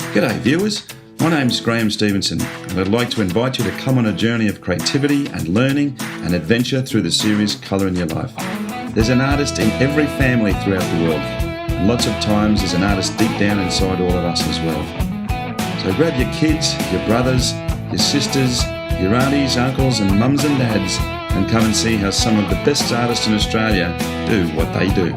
G'day viewers, my name's Graham Stevenson and I'd like to invite you to come on a journey of creativity and learning and adventure through the series Colour in Your Life. There's an artist in every family throughout the world, and lots of times there's an artist deep down inside all of us as well. So grab your kids, your brothers, your sisters, your aunties, uncles and mums and dads and come and see how some of the best artists in Australia do what they do.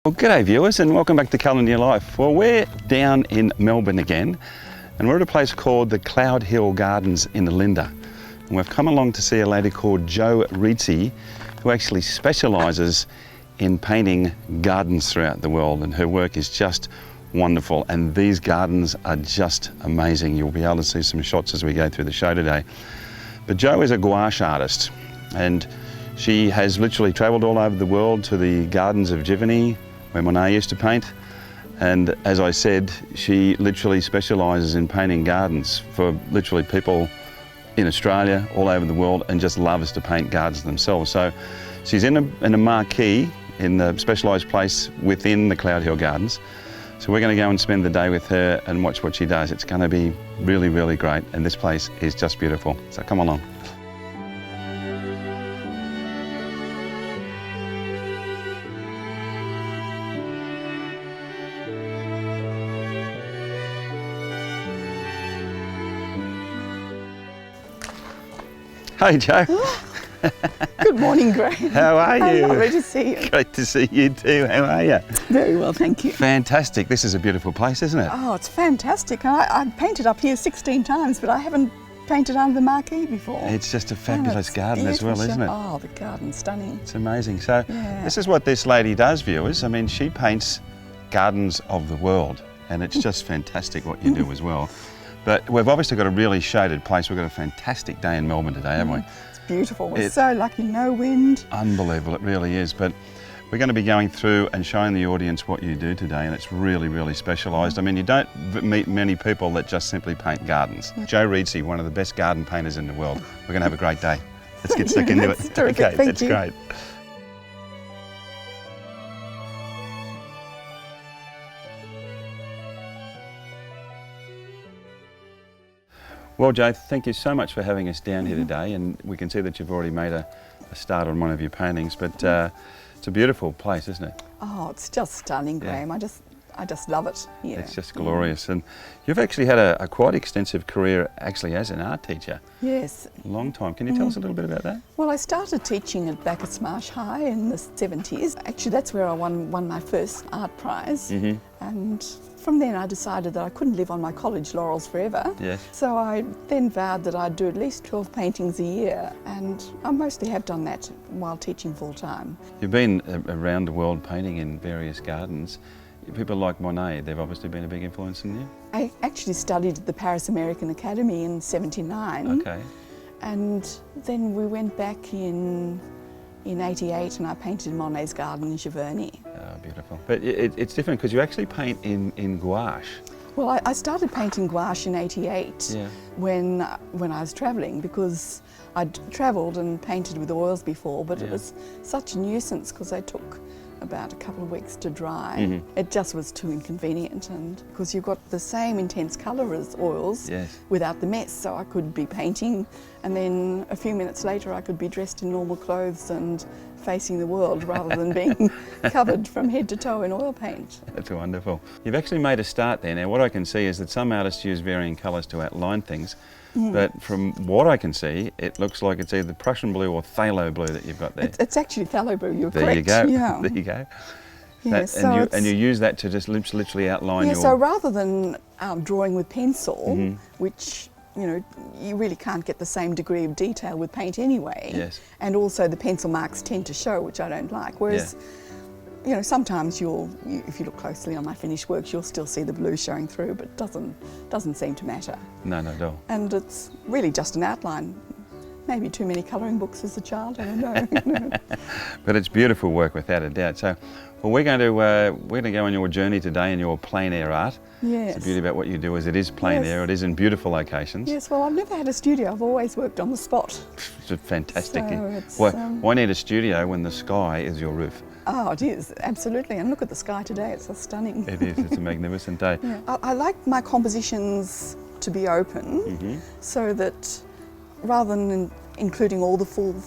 Well, g'day viewers and welcome back to Colour in Your Life. Well, we're down in Melbourne again and we're at a place called the Cloud Hill Gardens in the Linda. And we've come along to see a lady called Jo Reitze who actually specialises in painting gardens throughout the world, and her work is just wonderful and these gardens are just amazing. You'll be able to see some shots as we go through the show today. But Jo is a gouache artist and she has literally travelled all over the world to the gardens of Giverny, where Monet used to paint, and as I said, she literally specialises in painting gardens for literally people in Australia, all over the world, and just loves to paint gardens themselves. So she's in a marquee in the specialised place within the Cloud Hill Gardens. So we're going to go and spend the day with her and watch what she does. It's going to be really, really great, and this place is just beautiful. So come along. Hi Jo. Good morning, Graham. How are you? Lovely to see you. Great to see you too. How are you? Very well, thank you. Fantastic. This is a beautiful place, isn't it? Oh, it's fantastic. I've painted up here 16 times, but I haven't painted under the marquee before. It's just a fabulous garden as well, isn't it? Oh, the garden's stunning. It's amazing. So Yeah. this is what this lady does, viewers. I mean, she paints gardens of the world, and it's just fantastic what you do as well. But we've obviously got a really shaded place. We've got a fantastic day in Melbourne today, haven't we? It's beautiful. We're so lucky, no wind. Unbelievable, it really is. But we're going to be going through and showing the audience what you do today, and it's really, really specialised. I mean, you don't meet many people that just simply paint gardens. Jo Reitze, one of the best garden painters in the world. We're going to have a great day. Let's get stuck into it. That's terrific. Okay, Thank that's you. great. Well, Jo, thank you so much for having us down here today, and we can see that you've already made a start on one of your paintings, but it's a beautiful place, isn't it? Oh, it's just stunning, Graham. I just love it. Yeah. It's just glorious. And you've actually had a quite extensive career actually as an art teacher. Yes. A long time. Can you tell us a little bit about that? Well, I started teaching at Bacchus Marsh High in the 70s. Actually, that's where I won my first art prize. And from then I decided that I couldn't live on my college laurels forever. Yes. So I then vowed that I'd do at least 12 paintings a year, and I mostly have done that while teaching full time. You've been around the world painting in various gardens. People like Monet, they've obviously been a big influence on you? I actually studied at the Paris American Academy in '79. Okay. And then we went back in '88 and I painted Monet's garden in Giverny. Oh, beautiful. But it's different because you actually paint in gouache. Well, I started painting gouache in '88 when I was travelling, because I'd travelled and painted with oils before, but it was such a nuisance because they took about a couple of weeks to dry. It just was too inconvenient, and because you've got the same intense colour as oils without the mess, so I could be painting and then a few minutes later I could be dressed in normal clothes and facing the world rather than being covered from head to toe in oil paint. That's wonderful. You've actually made a start there. Now what I can see is that some artists use varying colours to outline things, but from what I can see, it looks like it's either Prussian blue or phthalo blue that you've got there. It's actually phthalo blue, you're there correct. There you go, Yeah. there you go. Yeah, That, and you use that to just literally outline your... So rather than drawing with pencil, which you know, you really can't get the same degree of detail with paint anyway. Yes. And also the pencil marks tend to show, which I don't like. Whereas, you know, sometimes if you look closely on my finished works, you'll still see the blue showing through, but it doesn't seem to matter. No, not at all. And it's really just an outline. Maybe too many colouring books as a child, I don't know. But it's beautiful work without a doubt. So, well, we're going to go on your journey today in your plein air art. Yes. The beauty about what you do is it is plein air. It is in beautiful locations. Yes. Well, I've never had a studio. I've always worked on the spot. It's fantastic. So it's, why need a studio when the sky is your roof? Oh, it is, absolutely. And look at the sky today, it's so stunning. It is, it's a magnificent day. Yeah. I like my compositions to be open, so that rather than including all the full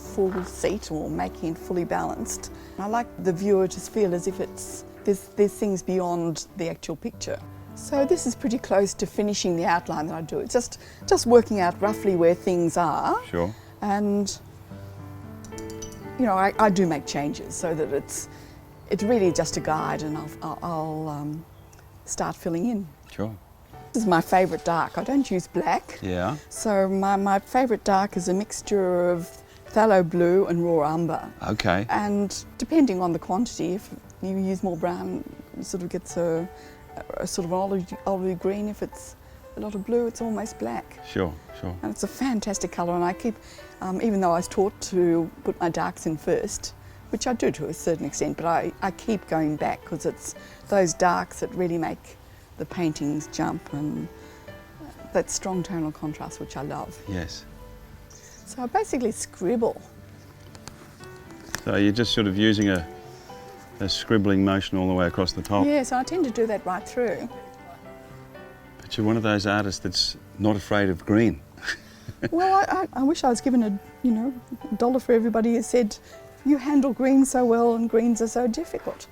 seat or making it fully balanced, I like the viewer to feel as if there's things beyond the actual picture. So this is pretty close to finishing the outline that I do. It's just working out roughly where things are. Sure. And you know, I do make changes so that it's really just a guide, and I'll start filling in. Sure. This is my favourite dark. I don't use black. Yeah. So my favourite dark is a mixture of phthalo blue and raw umber. Okay. And depending on the quantity, if you use more brown, it sort of gets a sort of olivey green. If it's a lot of blue, it's almost black. Sure, sure. And it's a fantastic colour, and I keep, even though I was taught to put my darks in first, which I do to a certain extent, but I keep going back because it's those darks that really make the paintings jump, and that strong tonal contrast, which I love. Yes. So I basically scribble. So you're just sort of using a scribbling motion all the way across the top. Yeah, so I tend to do that right through. But you're one of those artists that's not afraid of green. Well, I wish I was given a $1 for everybody who said, you handle green so well and greens are so difficult.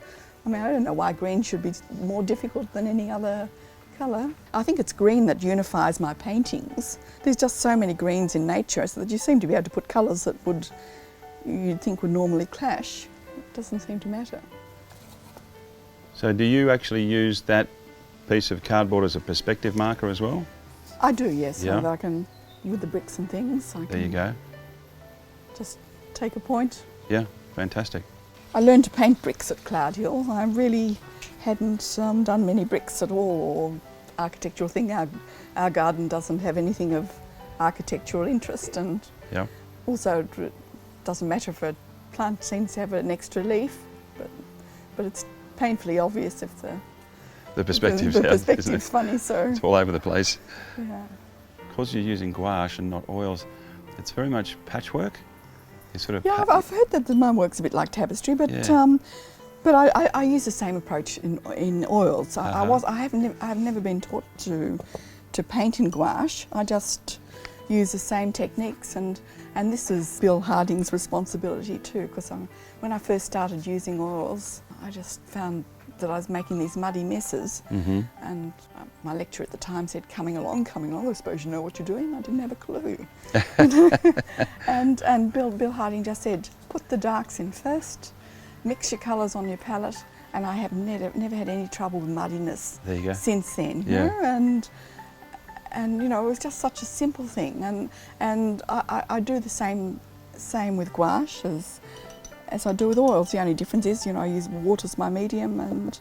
I mean, I don't know why green should be more difficult than any other colour. I think it's green that unifies my paintings. There's just so many greens in nature, so that you seem to be able to put colours that you'd think would normally clash. It doesn't seem to matter. So do you actually use that piece of cardboard as a perspective marker as well? I do, yes. Yeah. So that I can, with the bricks and things, There you go. just take a point. Yeah, fantastic. I learned to paint bricks at Cloud Hill. I really hadn't done many bricks at all, or architectural thing. Our garden doesn't have anything of architectural interest, and Yeah. also it doesn't matter if a plant seems to have an extra leaf, but it's painfully obvious if The perspective's the out, isn't perspective's it? funny. So It's all over the place. yeah. Because you're using gouache and not oils, it's very much patchwork. You sort of Yeah, I've heard that mine works a bit like tapestry, but Yeah. but I use the same approach in oils. I've never been taught to paint in gouache. I just use the same techniques, and this is Bill Harding's responsibility too, because when I first started using oils, I just found that I was making these muddy messes, and my lecturer at the time said, coming along, I suppose you know what you're doing. I didn't have a clue. and Bill Harding just said, put the darks in first, mix your colours on your palette, and I have never had any trouble with muddiness There you go. since then. Yeah. You know? And you know, it was just such a simple thing, and I do the same with gouache as I do with oils. The only difference is, you know, I use water as my medium, and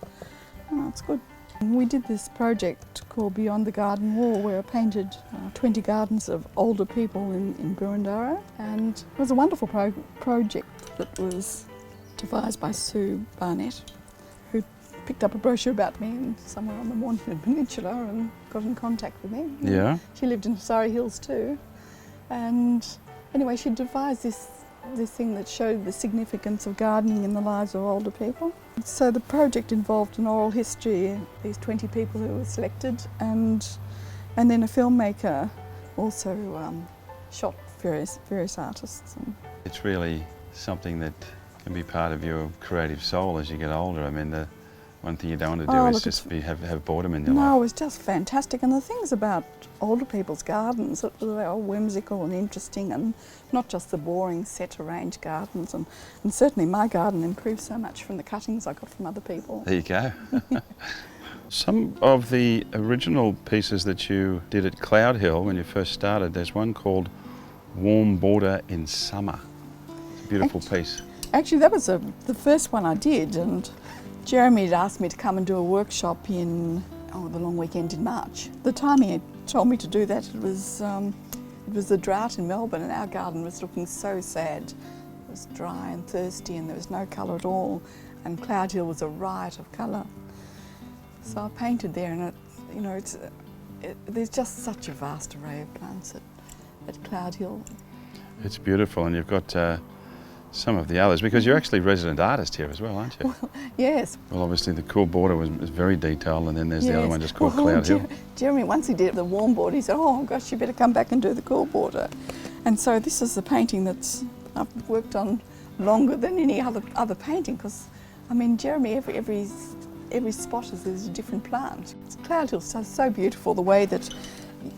you know, it's good. We did this project called Beyond the Garden Wall, where I painted 20 gardens of older people in Boroondara, and it was a wonderful project that was devised by Sue Barnett, who picked up a brochure about me somewhere on the Mornington Peninsula and got in contact with me. Yeah. She lived in Surrey Hills too, and anyway, she devised this thing that showed the significance of gardening in the lives of older people. So the project involved an oral history, these 20 people who were selected, and then a filmmaker also shot various artists. It's really something that can be part of your creative soul as you get older. I mean, the One thing you don't want to do Oh, is look, just have boredom in your life. No, it was just fantastic. And the things about older people's gardens, they were whimsical and interesting, and not just the boring set arranged gardens. And certainly my garden improved so much from the cuttings I got from other people. There you go. Some of the original pieces that you did at Cloud Hill when you first started, there's one called Warm Border in Summer. It's a beautiful piece. Actually, that was the first one I did, and Jeremy had asked me to come and do a workshop in the long weekend in March. The time he had told me to do that, it was the drought in Melbourne, and our garden was looking so sad. It was dry and thirsty, and there was no colour at all, and Cloud Hill was a riot of colour. So I painted there, and there's just such a vast array of plants at Cloud Hill. It's beautiful, and you've got some of the others, because you're actually resident artist here as well, aren't you? Well, yes. Well, obviously the cool border was very detailed, and then there's the other one just called Cloud Hill. Jeremy, once he did the warm border, he said, oh gosh, you better come back and do the cool border. And so this is the painting that's I've worked on longer than any other painting, because, I mean, Jeremy, every spot there's a different plant. Cloud Hill's so beautiful, the way that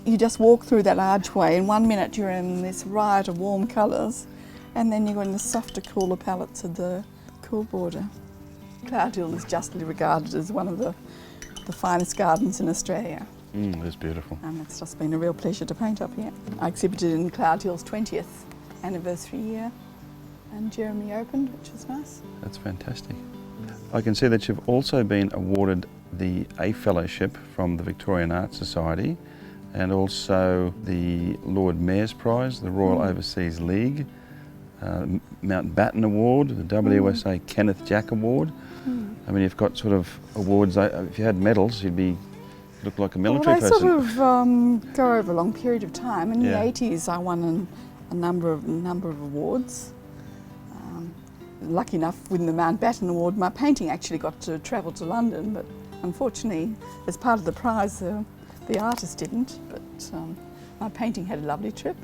you just walk through that archway, and 1 minute you're in this riot of warm colours, and then you're in the softer, cooler palettes of the cool border. Cloud Hill is justly regarded as one of the finest gardens in Australia. It's beautiful. And it's just been a real pleasure to paint up here. I exhibited in Cloud Hill's 20th anniversary year, and Jeremy opened, which was nice. That's fantastic. I can see that you've also been awarded the A Fellowship from the Victorian Art Society, and also the Lord Mayor's Prize, the Royal Overseas League, Mountbatten Award, the WSA Kenneth Jack Award. I mean, you've got sort of awards. If you had medals, you'd look like a military person. Well, they sort of go over a long period of time. In the 80s, I won a number of awards. Lucky enough, with the Mountbatten Award, my painting actually got to travel to London, but unfortunately, as part of the prize, the artist didn't. But my painting had a lovely trip.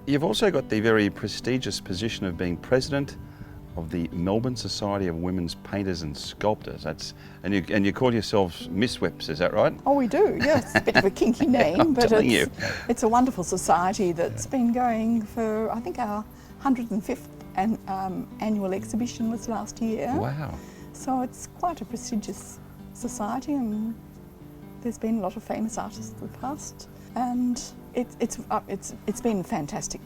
You've also got the very prestigious position of being president of the Melbourne Society of Women's Painters and Sculptors. And you call yourselves Miss Whips, is that right? Oh, we do, yes. A bit of a kinky name, but it's a wonderful society that's been going for, I think, our 105th annual exhibition was last year. Wow. So it's quite a prestigious society, and there's been a lot of famous artists in the past, and it's been fantastic.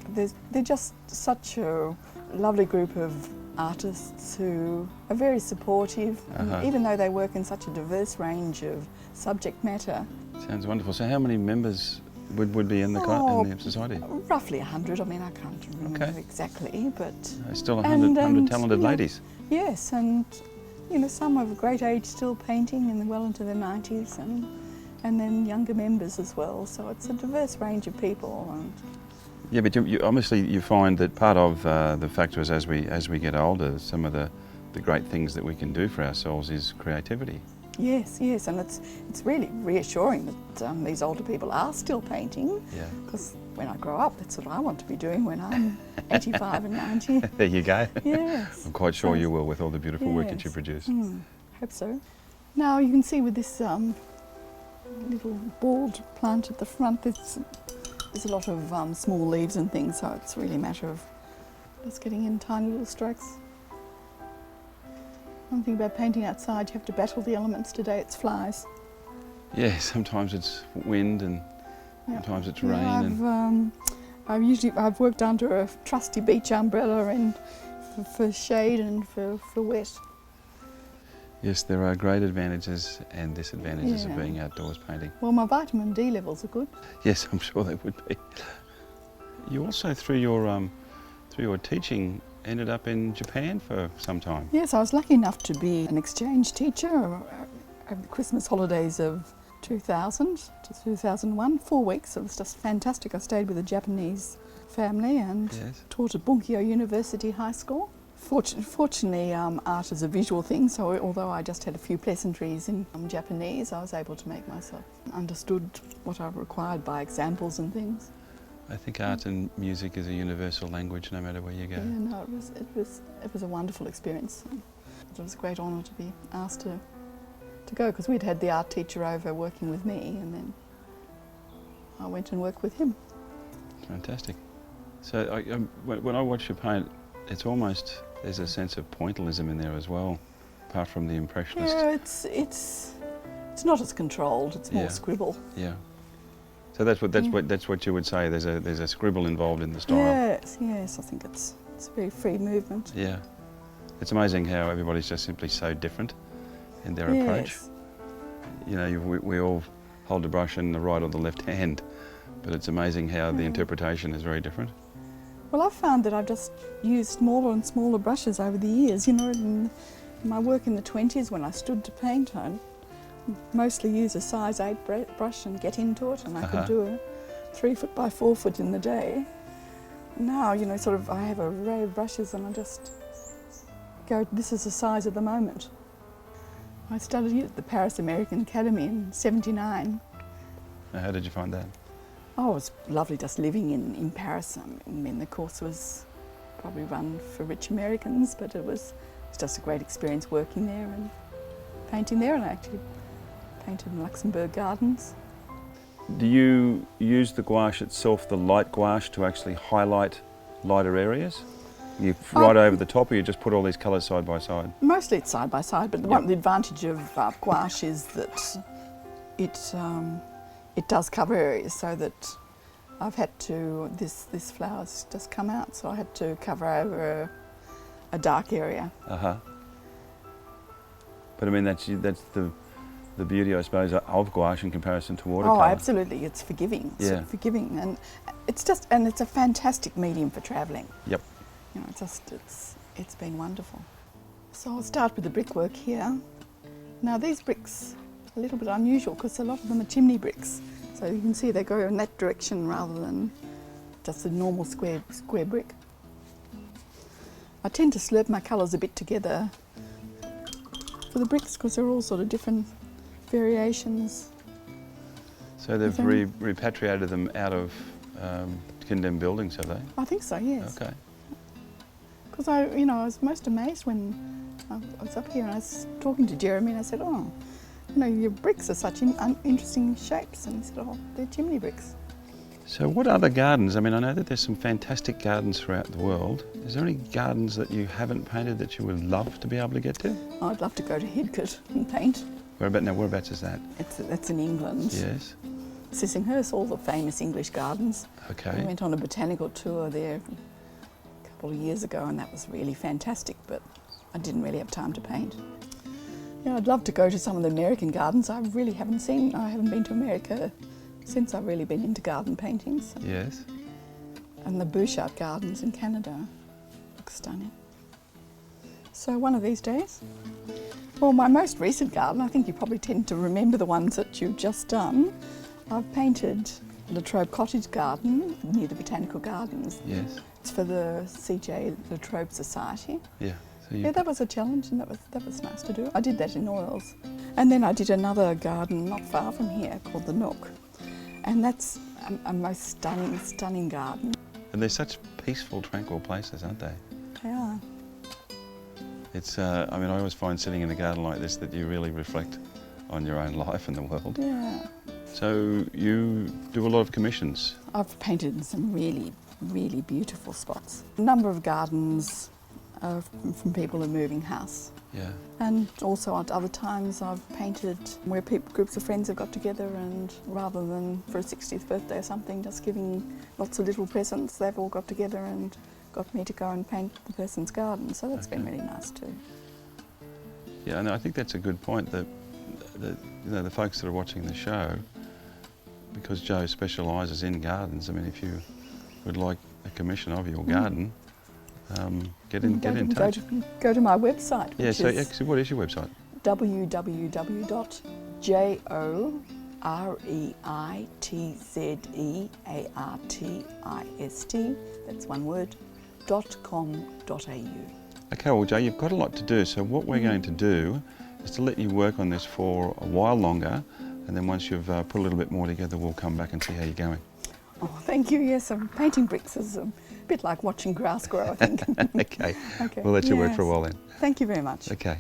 They're just such a lovely group of artists who are very supportive, and even though they work in such a diverse range of subject matter. Sounds wonderful. So how many members would be in the society? Roughly 100. I mean, I can't remember exactly, but still 100 talented ladies. Yes, and some of great age still painting and well into their 90s, and then younger members as well. So it's a diverse range of people. And yeah, but you obviously find that part of the factor is as we get older, some of the great things that we can do for ourselves is creativity. Yes, and it's really reassuring that these older people are still painting. Yeah. Because when I grow up, that's what I want to be doing when I'm 85 and 90. There you go. Yes. I'm quite sure you will, with all the beautiful work that you produce. Hope so. Now you can see with this little bald plant at the front, there's a lot of small leaves and things, so it's really a matter of just getting in tiny little strokes. One thing about painting outside, you have to battle the elements. Today it's flies. Yeah, sometimes it's wind and sometimes it's rain. I've worked under a trusty beach umbrella for shade and for wet. Yes, there are great advantages and disadvantages of being outdoors painting. Well, my vitamin D levels are good. Yes, I'm sure they would be. You also, through your teaching, ended up in Japan for some time. Yes, I was lucky enough to be an exchange teacher over the Christmas holidays of 2000 to 2001, 4 weeks. It was just fantastic. I stayed with a Japanese family and taught at Bunkyo University High School. Fortunately, art is a visual thing, so although I just had a few pleasantries in Japanese, I was able to make myself understood what I required by examples and things. I think art and music is a universal language no matter where you go. Yeah, no, it was a wonderful experience. It was a great honour to be asked to to go, because we'd had the art teacher over working with me, and then I went and worked with him. Fantastic. So when I watch you paint, it's almost, there's a sense of pointillism in there as well, apart from the impressionist. Yeah, it's not as controlled. It's more scribble. Yeah. So that's what you would say. There's a scribble involved in the style. Yes. I think it's a very free movement. Yeah. It's amazing how everybody's just simply so different in their approach. You know, we all hold the brush in the right or the left hand, but it's amazing how the interpretation is very different. Well, I've found that I've just used smaller and smaller brushes over the years. You know, in my work in the 20s when I stood to paint, I'd mostly use a size 8 brush and get into it, and I could do a 3 foot by 4 foot in the day. Now, you know, sort of I have an array of brushes and I just go, this is the size of the moment. I studied at the Paris American Academy in '79. How did you find that? Oh, it was lovely just living in Paris. I mean, the course was probably run for rich Americans, but it was just a great experience working there and painting there, and I actually painted in Luxembourg Gardens. Do you use the gouache itself, the light gouache, to actually highlight lighter areas? You right over the top, or you just put all these colours side by side? Mostly it's side by side, but the advantage of gouache is that it does cover areas, so that I've had to, this flower's just come out, so I had to cover over a dark area. But I mean, that's the beauty, I suppose, of gouache in comparison to watercolour. Oh, absolutely, it's forgiving. It's forgiving, and it's a fantastic medium for travelling. Yep. You know, it's been wonderful. So I'll start with the brickwork here. Now these bricks are a little bit unusual because a lot of them are chimney bricks. So you can see they go in that direction rather than just a normal square brick. I tend to slurp my colours a bit together for the bricks because they're all sort of different variations. So they've repatriated them out of condemned buildings, have they? I think so, yes. Okay. Because I was most amazed when I was up here and I was talking to Jeremy and I said, oh, you know, your bricks are such interesting shapes. And he said, oh, they're chimney bricks. So what other gardens? I mean, I know that there's some fantastic gardens throughout the world. Is there any gardens that you haven't painted that you would love to be able to get to? I'd love to go to Hidcote and paint. Whereabouts is that? That's in England. Yes. Sissinghurst, all the famous English gardens. Okay. I went on a botanical tour there a couple of years ago and that was really fantastic, but I didn't really have time to paint. Yeah, I'd love to go to some of the American gardens. I really haven't been to America since I've really been into garden paintings. Yes. And the Bouchard Gardens in Canada look stunning. So one of these days. Well, my most recent garden, I think you probably tend to remember the ones that you've just done. I've painted Latrobe Cottage Garden near the Botanical Gardens. Yes. It's for the CJ Latrobe Society. Yeah. So yeah, that was a challenge and that was nice to do. I did that in oils. And then I did another garden not far from here called the Nook. And that's a most stunning garden. And they're such peaceful, tranquil places, aren't they? They are. It's, I mean, I always find sitting in a garden like this that you really reflect on your own life and the world. Yeah. So you do a lot of commissions? I've painted in some really, really beautiful spots. A number of gardens from people who are moving house. Yeah. And also at other times I've painted where groups of friends have got together and rather than for a 60th birthday or something, just giving lots of little presents, they've all got together and got me to go and paint the person's garden. So that's been really nice too. Yeah, and I think that's a good point that you know, the folks that are watching the show, because Jo specialises in gardens, I mean, if you would like a commission of your garden, get in touch. Go to my website. Yeah, so actually, what is your website? www.joreitzeartist, that's one word, .com.au. Okay, well, Jo, you've got a lot to do, so what we're going to do is to let you work on this for a while longer, and then once you've put a little bit more together, we'll come back and see how you're going. Oh, thank you. Yes, painting bricks is a bit like watching grass grow, I think. Okay. We'll let you work for a while then. Thank you very much. Okay.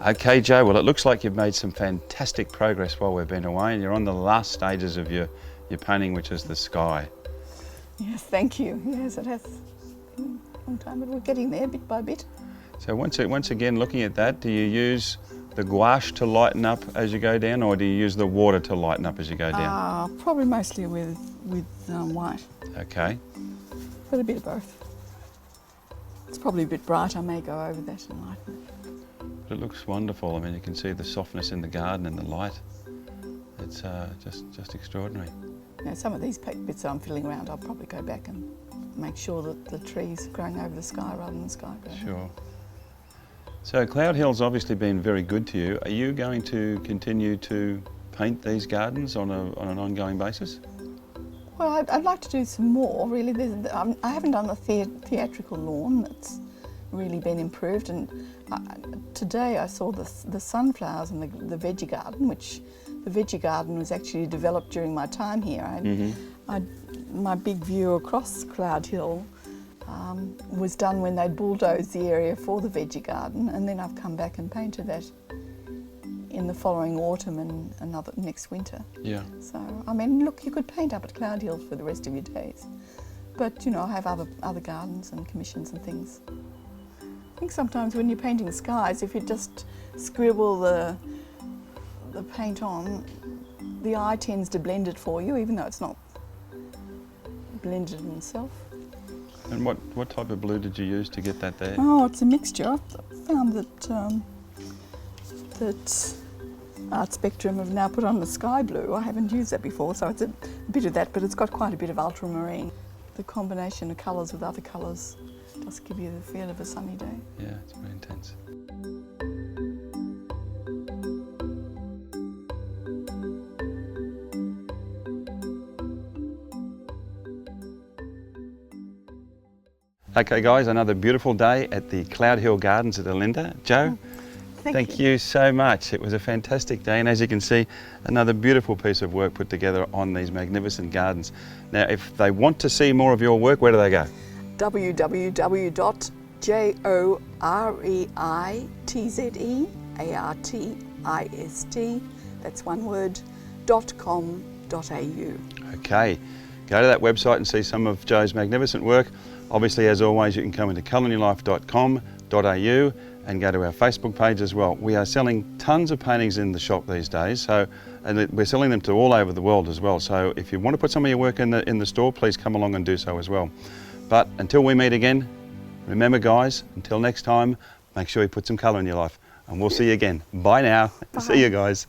Okay, Jo, well, it looks like you've made some fantastic progress while we've been away, and you're on the last stages of your painting, which is the sky. Yes, thank you. Yes, it has been a long time, but we're getting there bit by bit. So once again, looking at that, do you use the gouache to lighten up as you go down, or do you use the water to lighten up as you go down? Probably mostly with white, Okay. but a bit of both. It's probably a bit bright. I may go over that and lighten it. But it looks wonderful. I mean, you can see the softness in the garden and the light. It's just extraordinary. Now, some of these bits that I'm filling around, I'll probably go back and make sure that the trees are growing over the sky rather than the sky growing. Sure. So Cloud Hill's obviously been very good to you. Are you going to continue to paint these gardens on an ongoing basis? Well, I'd like to do some more, really. I haven't done the theatrical lawn that's really been improved, and today I saw the sunflowers in the veggie garden, which the veggie garden was actually developed during my time here. My big view across Cloud Hill was done when they'd bulldozed the area for the veggie garden, and then I've come back and painted that in the following autumn and next winter. Yeah. So, I mean, look, you could paint up at Cloud Hill for the rest of your days, but, you know, I have other gardens and commissions and things. I think sometimes when you're painting skies, if you just scribble the paint on, the eye tends to blend it for you, even though it's not blended in itself. And what type of blue did you use to get that there? Oh, it's a mixture. I found that Art Spectrum have now put on the sky blue. I haven't used that before, so it's a bit of that, but it's got quite a bit of ultramarine. The combination of colours with other colours does give you the feel of a sunny day. Yeah, it's very intense. Okay guys, another beautiful day at the Cloud Hill Gardens at Olinda. Jo, thank you so much. It was a fantastic day, and as you can see, another beautiful piece of work put together on these magnificent gardens. Now, if they want to see more of your work, where do they go? www.joreitze, that's one word, .com.au. Okay, go to that website and see some of Jo's magnificent work. Obviously, as always, you can come into colouryourlife.com.au and go to our Facebook page as well. We are selling tons of paintings in the shop these days, and we're selling them to all over the world as well. So if you want to put some of your work in the store, please come along and do so as well. But until we meet again, remember guys, until next time, make sure you put some colour in your life, and we'll see you again. Bye now. Bye. See you guys.